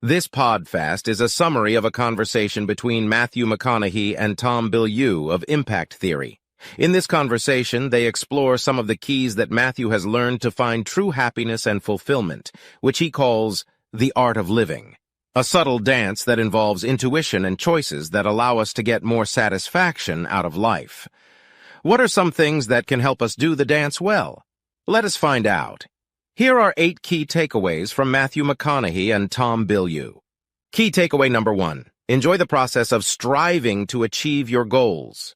This PodFast is a summary of a conversation between Mathew McConaughey and Tom Bilyeu of impact theory. In this conversation, they explore some of the keys that Mathew has learned to find true happiness and fulfillment, which he calls the art of living, a subtle dance that involves intuition and choices that allow us to get more satisfaction out of life. What are some things that can help us do the dance well? Let us find out. Here are 8 key takeaways from Mathew McConaughey and Tom Bilyeu. Key takeaway number 1. Enjoy the process of striving to achieve your goals.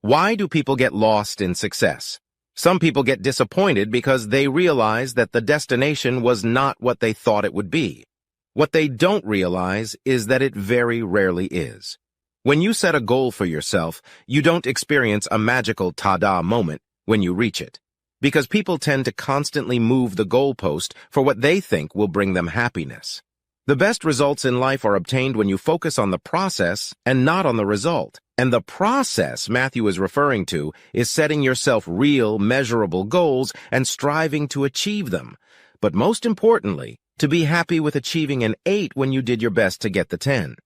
Why do people get lost in success? Some people get disappointed because they realize that the destination was not what they thought it would be. What they don't realize is that it very rarely is. When you set a goal for yourself, you don't experience a magical ta-da moment when you reach it, because people tend to constantly move the goalpost for what they think will bring them happiness. The best results in life are obtained when you focus on the process and not on the result. And the process Mathew is referring to is setting yourself real, measurable goals and striving to achieve them. But most importantly, to be happy with achieving an 8 when you did your best to get the 10.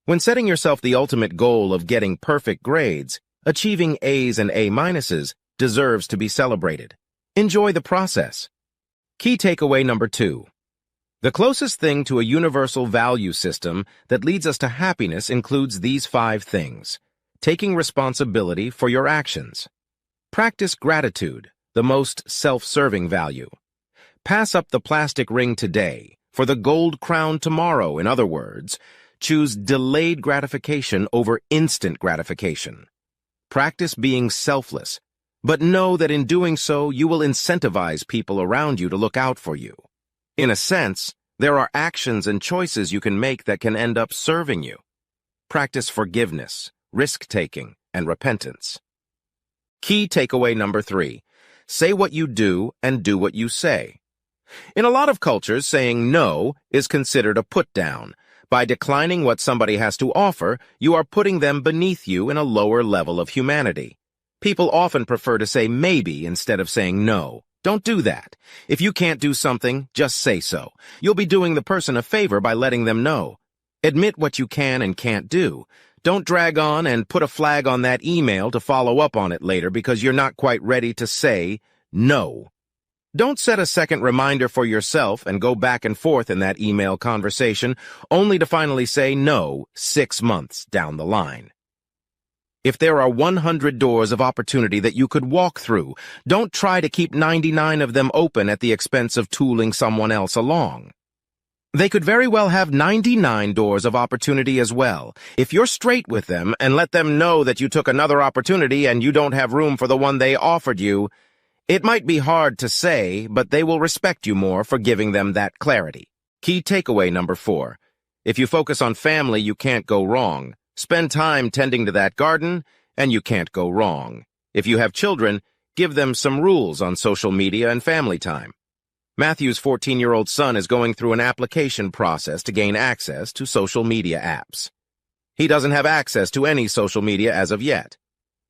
When setting yourself the ultimate goal of getting perfect grades, achieving A's and A-minuses deserves to be celebrated. Enjoy the process. Key takeaway number 2. The closest thing to a universal value system that leads us to happiness includes these 5 things. Taking responsibility for your actions. Practice gratitude, the most self-serving value. Pass up the plastic ring today for the gold crown tomorrow. In other words, choose delayed gratification over instant gratification. Practice being selfless, but know that in doing so, you will incentivize people around you to look out for you. In a sense, there are actions and choices you can make that can end up serving you. Practice forgiveness, risk-taking, and repentance. Key takeaway number 3. Say what you do and do what you say. In a lot of cultures, saying no is considered a put-down. By declining what somebody has to offer, you are putting them beneath you in a lower level of humanity. People often prefer to say maybe instead of saying no. Don't do that. If you can't do something, just say so. You'll be doing the person a favor by letting them know. Admit what you can and can't do. Don't drag on and put a flag on that email to follow up on it later because you're not quite ready to say no. Don't set a second reminder for yourself and go back and forth in that email conversation only to finally say no 6 months down the line. If there are 100 doors of opportunity that you could walk through, don't try to keep 99 of them open at the expense of tooling someone else along. They could very well have 99 doors of opportunity as well. If you're straight with them and let them know that you took another opportunity and you don't have room for the one they offered you, it might be hard to say, but they will respect you more for giving them that clarity. Key takeaway number 4. If you focus on family, you can't go wrong. Spend time tending to that garden, and you can't go wrong. If you have children, give them some rules on social media and family time. Mathew's 14-year-old son is going through an application process to gain access to social media apps. He doesn't have access to any social media as of yet.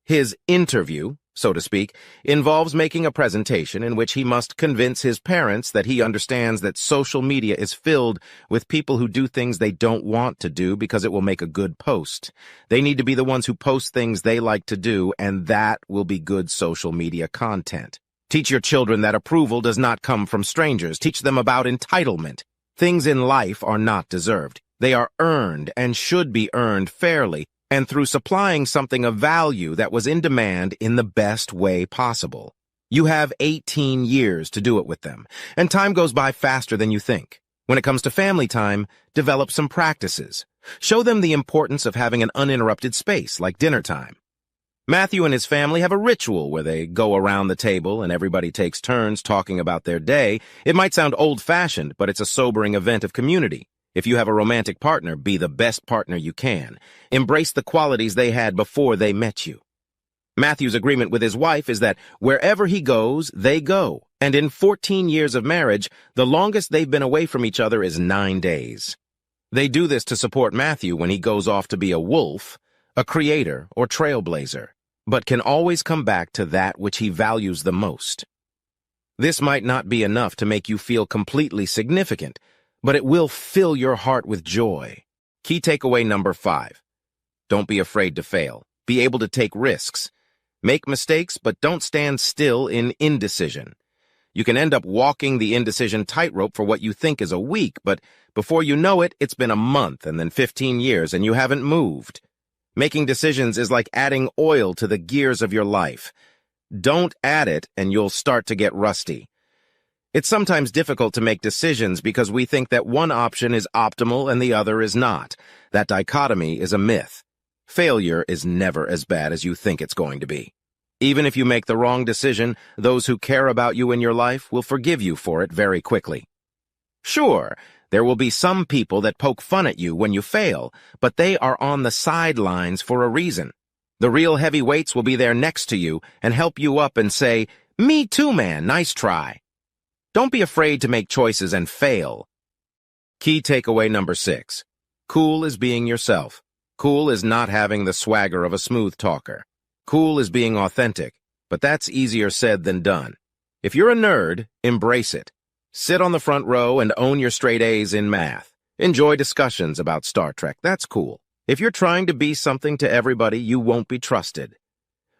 His interview, so to speak, involves making a presentation in which he must convince his parents that he understands that social media is filled with people who do things they don't want to do because it will make a good post. They need to be the ones who post things they like to do, and that will be good social media content. Teach your children that approval does not come from strangers. Teach them about entitlement. Things in life are not deserved. They are earned and should be earned fairly, and through supplying something of value that was in demand in the best way possible. You have 18 years to do it with them, and time goes by faster than you think. When it comes to family time, develop some practices. Show them the importance of having an uninterrupted space, like dinner time. Mathew and his family have a ritual where they go around the table and everybody takes turns talking about their day. It might sound old-fashioned, but it's a sobering event of community. If you have a romantic partner, be the best partner you can. Embrace the qualities they had before they met you. Mathew's agreement with his wife is that wherever he goes, they go. And in 14 years of marriage, the longest they've been away from each other is 9 days. They do this to support Mathew when he goes off to be a wolf, a creator, or trailblazer, but can always come back to that which he values the most. This might not be enough to make you feel completely significant, but it will fill your heart with joy. Key takeaway number 5. Don't be afraid to fail. Be able to take risks. Make mistakes, but don't stand still in indecision. You can end up walking the indecision tightrope for what you think is a week, but before you know it, it's been a month and then 15 years and you haven't moved. Making decisions is like adding oil to the gears of your life. Don't add it and you'll start to get rusty. It's sometimes difficult to make decisions because we think that one option is optimal and the other is not. That dichotomy is a myth. Failure is never as bad as you think it's going to be. Even if you make the wrong decision, those who care about you in your life will forgive you for it very quickly. Sure, there will be some people that poke fun at you when you fail, but they are on the sidelines for a reason. The real heavyweights will be there next to you and help you up and say, "Me too, man, nice try." Don't be afraid to make choices and fail. Key takeaway number 6. Cool is being yourself. Cool is not having the swagger of a smooth talker. Cool is being authentic, but that's easier said than done. If you're a nerd, embrace it. Sit on the front row and own your straight A's in math. Enjoy discussions about Star Trek, that's cool. If you're trying to be something to everybody, you won't be trusted.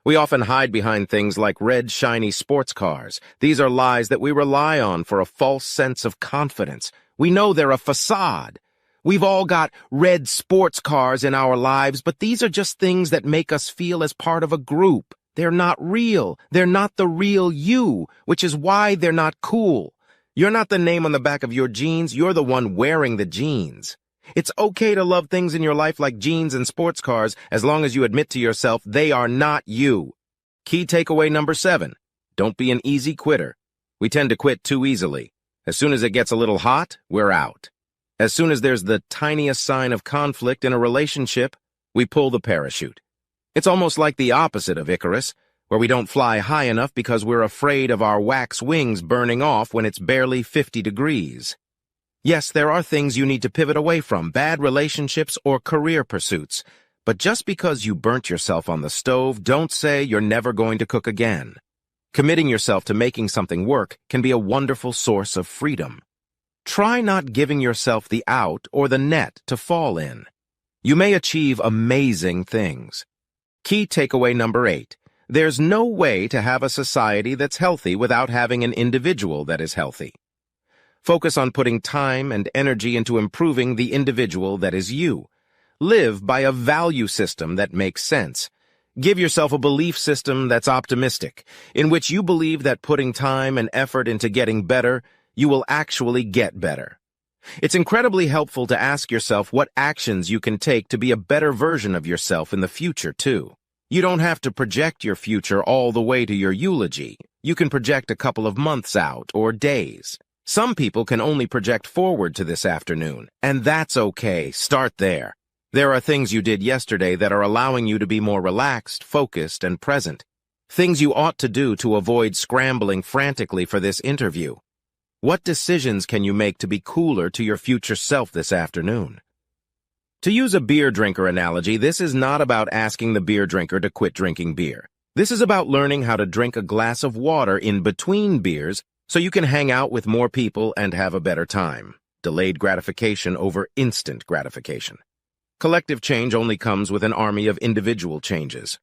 We often hide behind things like red, shiny sports cars. These are lies that we rely on for a false sense of confidence. We know they're a facade. We've all got red sports cars in our lives, but these are just things that make us feel as part of a group. They're not real. They're not the real you, which is why they're not cool. You're not the name on the back of your jeans. You're the one wearing the jeans. It's okay to love things in your life like jeans and sports cars as long as you admit to yourself they are not you. Key takeaway number 7. Don't be an easy quitter. We tend to quit too easily. As soon as it gets a little hot, we're out. As soon as there's the tiniest sign of conflict in a relationship, we pull the parachute. It's almost like the opposite of Icarus, where we don't fly high enough because we're afraid of our wax wings burning off when it's barely 50 degrees. Yes, there are things you need to pivot away from, bad relationships or career pursuits. But just because you burnt yourself on the stove, don't say you're never going to cook again. Committing yourself to making something work can be a wonderful source of freedom. Try not giving yourself the out or the net to fall in. You may achieve amazing things. Key takeaway number 8. There's no way to have a society that's healthy without having an individual that is healthy. Focus on putting time and energy into improving the individual that is you. Live by a value system that makes sense. Give yourself a belief system that's optimistic, in which you believe that putting time and effort into getting better, you will actually get better. It's incredibly helpful to ask yourself what actions you can take to be a better version of yourself in the future, too. You don't have to project your future all the way to your eulogy. You can project a couple of months out or days. Some people can only project forward to this afternoon, and that's okay. Start there. There are things you did yesterday that are allowing you to be more relaxed, focused, and present. Things you ought to do to avoid scrambling frantically for this interview. What decisions can you make to be cooler to your future self this afternoon? To use a beer drinker analogy, this is not about asking the beer drinker to quit drinking beer. This is about learning how to drink a glass of water in between beers so you can hang out with more people and have a better time. Delayed gratification over instant gratification. Collective change only comes with an army of individual changes.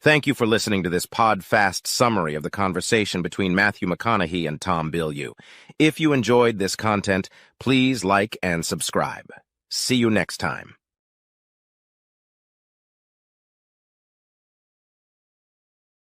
Thank you for listening to this PodFast summary of the conversation between Mathew McConaughey and Tom Bilyeu. If you enjoyed this content, please like and subscribe. See you next time.